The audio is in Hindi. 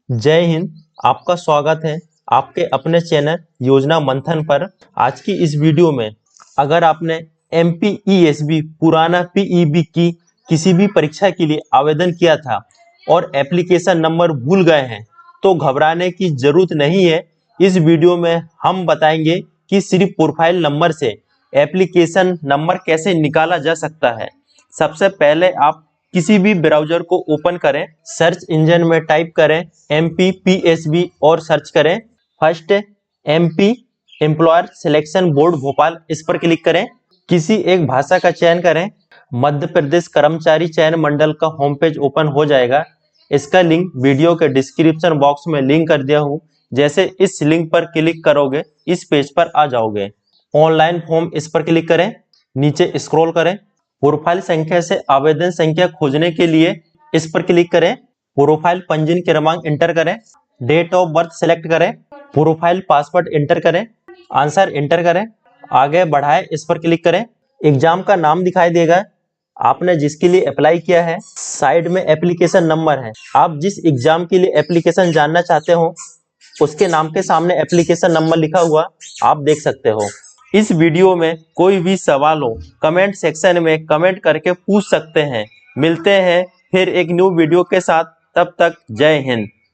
जय हिंद। आपका स्वागत है आपके अपने चैनल योजना मंथन पर। आज की इस वीडियो में अगर आपने MPESB पुराना PEB की किसी भी परीक्षा के लिए आवेदन किया था और एप्लीकेशन नंबर भूल गए हैं तो घबराने की जरूरत नहीं है। इस वीडियो में हम बताएंगे कि सिर्फ प्रोफाइल नंबर से एप्लीकेशन नंबर कैसे निकाला जा सकता है। सबसे पहले आप किसी भी ब्राउजर को ओपन करें, सर्च इंजन में टाइप करें MPPSB और सर्च करें। First MP employer selection board Bhopal, इस पर क्लिक करें। किसी एक भाषा का चयन करें। मध्य प्रदेश कर्मचारी चयन मंडल का होम पेज ओपन हो जाएगा। इसका लिंक वीडियो के डिस्क्रिप्शन बॉक्स में लिंक कर दिया हूँ। जैसे इस लिंक पर क्लिक करोगे इस पेज पर आ जाओगे। ऑनलाइन फॉर्म, इस पर क्लिक करें। नीचे स्क्रॉल करें। प्रोफाइल संख्या से आवेदन संख्या खोजने के लिए इस पर क्लिक करें। प्रोफाइल पंजीयन क्रमांक इंटर करें। डेट ऑफ बर्थ सेलेक्ट करें। प्रोफाइल पासवर्ड इंटर करें। आंसर इंटर करें। आगे बढ़ाए, इस पर क्लिक करें। एग्जाम का नाम दिखाई देगा आपने जिसके लिए अप्लाई किया है। साइड में एप्लीकेशन नंबर है। आप जिस एग्जाम के लिए एप्लीकेशन जानना चाहते हो उसके नाम के सामने एप्लीकेशन नंबर लिखा हुआ आप देख सकते हो। इस वीडियो में कोई भी सवाल हो कमेंट सेक्शन में कमेंट करके पूछ सकते हैं। मिलते हैं फिर एक न्यू वीडियो के साथ, तब तक जय हिंद।